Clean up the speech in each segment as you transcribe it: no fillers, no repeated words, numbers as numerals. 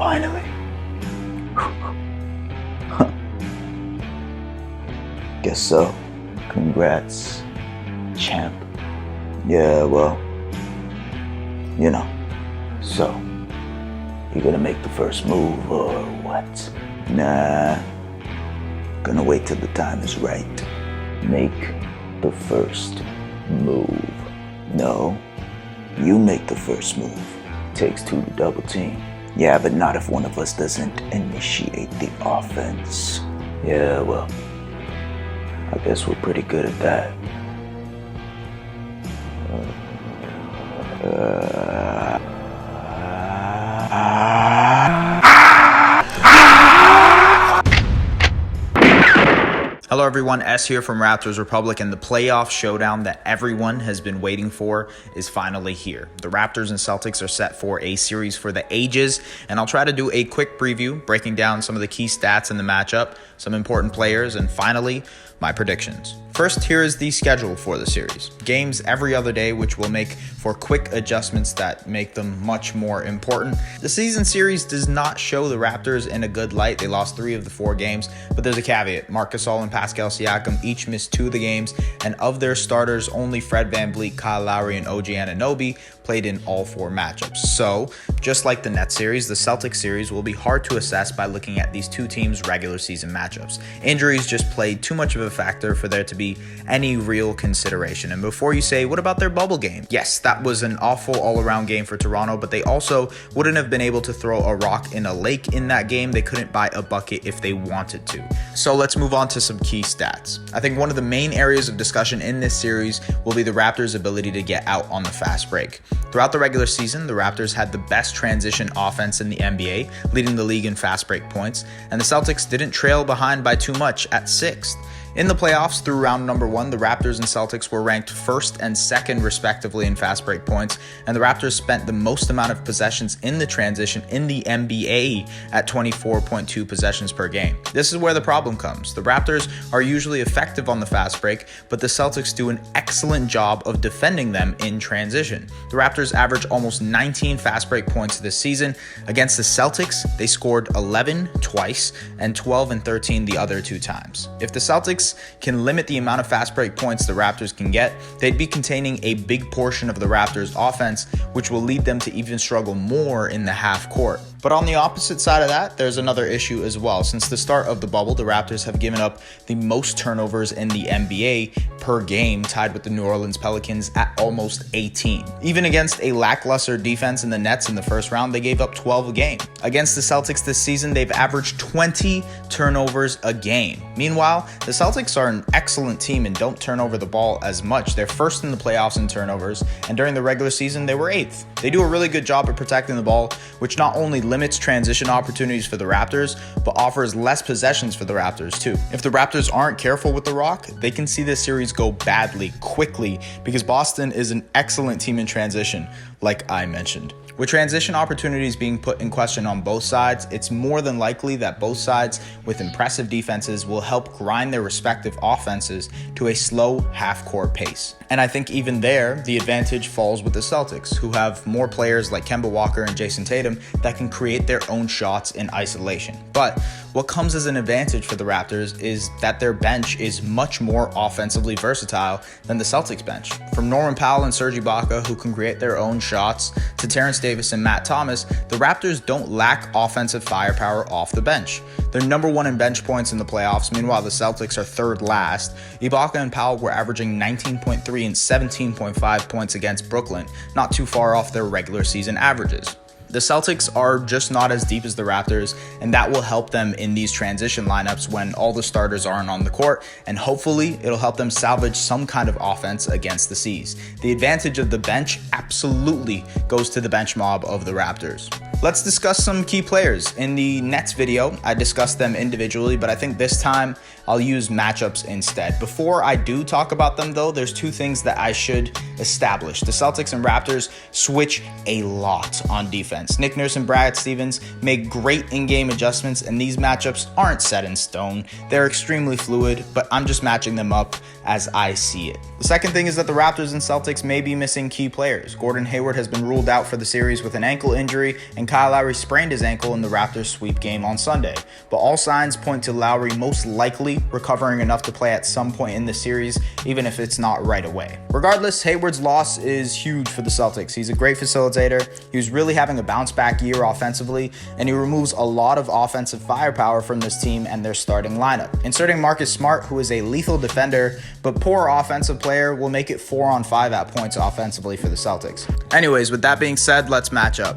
Finally. Guess so. Congrats, champ. Yeah, well, you know. So, you gonna make the first move or what? Nah. Gonna wait till the time is right. Make the first move. No, you make the first move. Takes two to double team. Yeah, but not if one of us doesn't initiate the offense. Yeah, well, I guess we're pretty good at that. Hello everyone, S here from Raptors Republic, and the playoff showdown that everyone has been waiting for is finally here. The Raptors and Celtics are set for a series for the ages, and I'll try to do a quick preview, breaking down some of the key stats in the matchup, some important players, and finally, my predictions. First, here is the schedule for the series. Games every other day, which will make for quick adjustments that make them much more important. The season series does not show the Raptors in a good light. They lost 3 of the 4 games, but there's a caveat. Marc Gasol and Pascal Siakam each missed 2 of the games, and of their starters, only Fred VanVleet, Kyle Lowry, and OG Anunoby played in all 4 matchups. So, just like the Nets series, the Celtics series will be hard to assess by looking at these 2 teams' regular season matchups. Injuries just played too much of a factor for there to be any real consideration. And before you say, what about their bubble game? Yes, that was an awful all-around game for Toronto, but they also wouldn't have been able to throw a rock in a lake in that game. They couldn't buy a bucket if they wanted to. So let's move on to some key stats. I think one of the main areas of discussion in this series will be the Raptors' ability to get out on the fast break. Throughout the regular season, the Raptors had the best transition offense in the NBA, leading the league in fast break points, and the Celtics didn't trail behind by too much at 6th. In the playoffs through round number 1, the Raptors and Celtics were ranked 1st and 2nd respectively in fast break points, and the Raptors spent the most amount of possessions in the transition in the NBA at 24.2 possessions per game. This is where the problem comes. The Raptors are usually effective on the fast break, but the Celtics do an excellent job of defending them in transition. The Raptors average almost 19 fast break points this season. Against the Celtics, they scored 11 twice and 12 and 13 the other 2 times. If the Celtics can limit the amount of fast break points the Raptors can get, they'd be containing a big portion of the Raptors' offense, which will lead them to even struggle more in the half court. But on the opposite side of that, there's another issue as well. Since the start of the bubble, the Raptors have given up the most turnovers in the NBA per game, tied with the New Orleans Pelicans at almost 18. Even against a lackluster defense in the Nets in the first round, they gave up 12 a game. Against the Celtics this season, they've averaged 20 turnovers a game. Meanwhile, the Celtics are an excellent team and don't turn over the ball as much. They're 1st in the playoffs in turnovers, and during the regular season, they were 8th. They do a really good job at protecting the ball, which not only limits transition opportunities for the Raptors, but offers less possessions for the Raptors too. If the Raptors aren't careful with the rock, they can see this series go badly quickly because Boston is an excellent team in transition, like I mentioned. With transition opportunities being put in question on both sides, it's more than likely that both sides with impressive defenses will help grind their respective offenses to a slow half-court pace. And I think even there, the advantage falls with the Celtics, who have more players like Kemba Walker and Jason Tatum that can create their own shots in isolation. But what comes as an advantage for the Raptors is that their bench is much more offensively versatile than the Celtics bench. From Norman Powell and Serge Ibaka, who can create their own shots, to Terrence Davis and Matt Thomas, the Raptors don't lack offensive firepower off the bench. They're number 1 in bench points in the playoffs. Meanwhile, the Celtics are 3rd last. Ibaka and Powell were averaging 19.3 and 17.5 points against Brooklyn, not too far off their regular season averages. The Celtics are just not as deep as the Raptors, and that will help them in these transition lineups when all the starters aren't on the court, and hopefully it'll help them salvage some kind of offense against the C's. The advantage of the bench absolutely goes to the bench mob of the Raptors. Let's discuss some key players. In the Nets video, I discussed them individually, but I think this time I'll use matchups instead. Before I do talk about them though, there's two things that I should establish. The Celtics and Raptors switch a lot on defense. Nick Nurse and Brad Stevens make great in-game adjustments, and these matchups aren't set in stone. They're extremely fluid, but I'm just matching them up as I see it. The second thing is that the Raptors and Celtics may be missing key players. Gordon Hayward has been ruled out for the series with an ankle injury, and Kyle Lowry sprained his ankle in the Raptors sweep game on Sunday. But all signs point to Lowry most likely recovering enough to play at some point in the series, even if it's not right away. Regardless, Hayward's loss is huge for the Celtics. He's a great facilitator. He was really having a bounce back year offensively, and he removes a lot of offensive firepower from this team and their starting lineup. Inserting Marcus Smart, who is a lethal defender but poor offensive player, will make it 4-on-5 at points offensively for the Celtics. Anyways, with that being said, let's match up.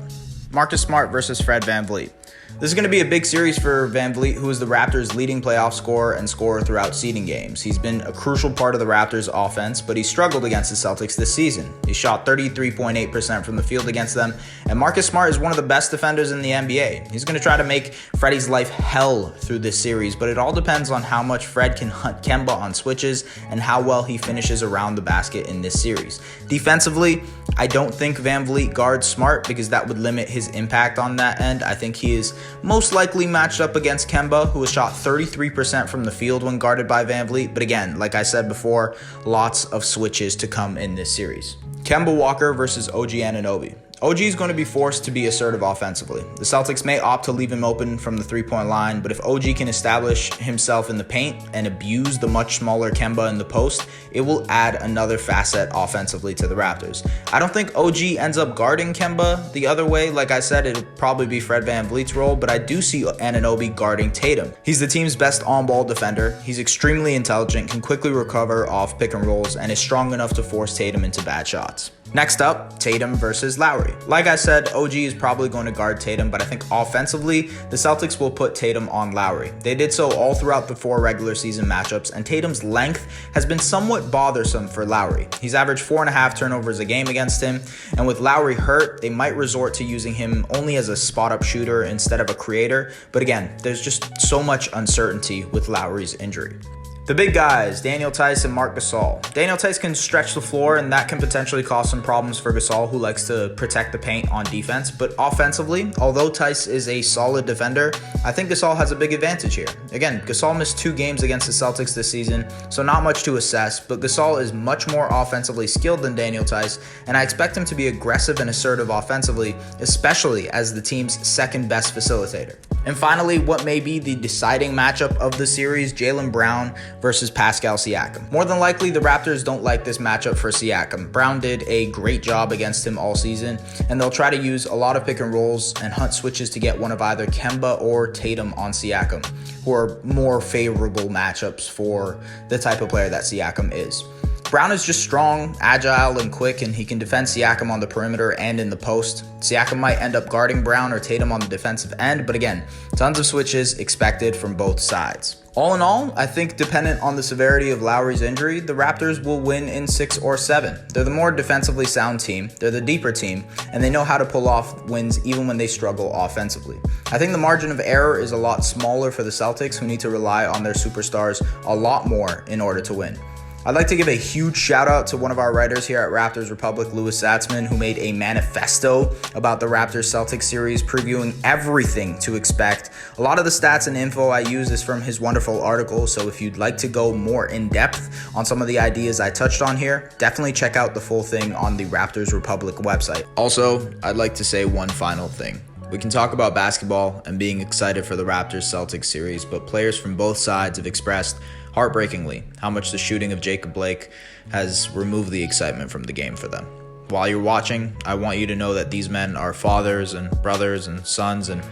Marcus Smart versus Fred VanVleet. This is going to be a big series for VanVleet, who is the Raptors' leading playoff scorer and scorer throughout seeding games. He's been a crucial part of the Raptors' offense, but he struggled against the Celtics this season. He shot 33.8% from the field against them, and Marcus Smart is one of the best defenders in the NBA. He's going to try to make Freddie's life hell through this series, but it all depends on how much Fred can hunt Kemba on switches and how well he finishes around the basket in this series. Defensively, I don't think VanVleet guards Smart because that would limit his impact on that end. I think he is most likely matched up against Kemba, who has shot 33% from the field when guarded by VanVleet. But again, like I said before, lots of switches to come in this series. Kemba Walker versus OG Anunoby. OG is going to be forced to be assertive offensively. The Celtics may opt to leave him open from the three-point line, but if OG can establish himself in the paint and abuse the much smaller Kemba in the post, it will add another facet offensively to the Raptors. I don't think OG ends up guarding Kemba the other way. Like I said, it'll probably be Fred VanVleet's role, but I do see Anunoby guarding Tatum. He's the team's best on-ball defender. He's extremely intelligent, can quickly recover off pick and rolls, and is strong enough to force Tatum into bad shots. Next up, Tatum versus Lowry. Like I said, OG is probably going to guard Tatum, but I think offensively, the Celtics will put Tatum on Lowry. They did so all throughout the 4 regular season matchups, and Tatum's length has been somewhat bothersome for Lowry. He's averaged 4.5 turnovers a game against him, and with Lowry hurt, they might resort to using him only as a spot-up shooter instead of a creator, but again, there's just so much uncertainty with Lowry's injury. The big guys, Daniel Theis and Marc Gasol. Daniel Theis can stretch the floor, and that can potentially cause some problems for Gasol, who likes to protect the paint on defense. But offensively, although Theis is a solid defender, I think Gasol has a big advantage here. Again, Gasol missed 2 games against the Celtics this season, so not much to assess, but Gasol is much more offensively skilled than Daniel Theis, and I expect him to be aggressive and assertive offensively, especially as the team's second best facilitator. And finally, what may be the deciding matchup of the series, Jaylen Brown versus Pascal Siakam. More than likely, the Raptors don't like this matchup for Siakam. Brown did a great job against him all season, and they'll try to use a lot of pick and rolls and hunt switches to get one of either Kemba or Tatum on Siakam, who are more favorable matchups for the type of player that Siakam is. Brown is just strong, agile, and quick, and he can defend Siakam on the perimeter and in the post. Siakam might end up guarding Brown or Tatum on the defensive end, but again, tons of switches expected from both sides. All in all, I think dependent on the severity of Lowry's injury, the Raptors will win in 6 or 7. They're the more defensively sound team, they're the deeper team, and they know how to pull off wins even when they struggle offensively. I think the margin of error is a lot smaller for the Celtics, who need to rely on their superstars a lot more in order to win. I'd like to give a huge shout out to one of our writers here at Raptors Republic, Louis Satzman, who made a manifesto about the Raptors-Celtics series, previewing everything to expect. A lot of the stats and info I use is from his wonderful article, so if you'd like to go more in depth on some of the ideas I touched on here, definitely check out the full thing on the Raptors Republic website. Also, I'd like to say one final thing. We can talk about basketball and being excited for the Raptors-Celtics series, but players from both sides have expressed heartbreakingly how much the shooting of Jacob Blake has removed the excitement from the game for them. While you're watching, I want you to know that these men are fathers and brothers and sons, and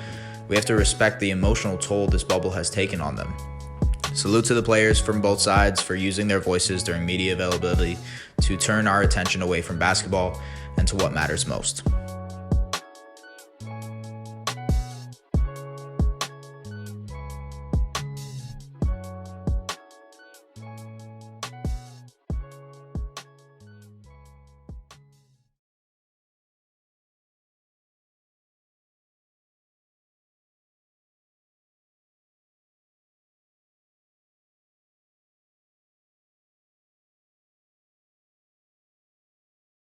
we have to respect the emotional toll this bubble has taken on them. Salute to the players from both sides for using their voices during media availability to turn our attention away from basketball and to what matters most.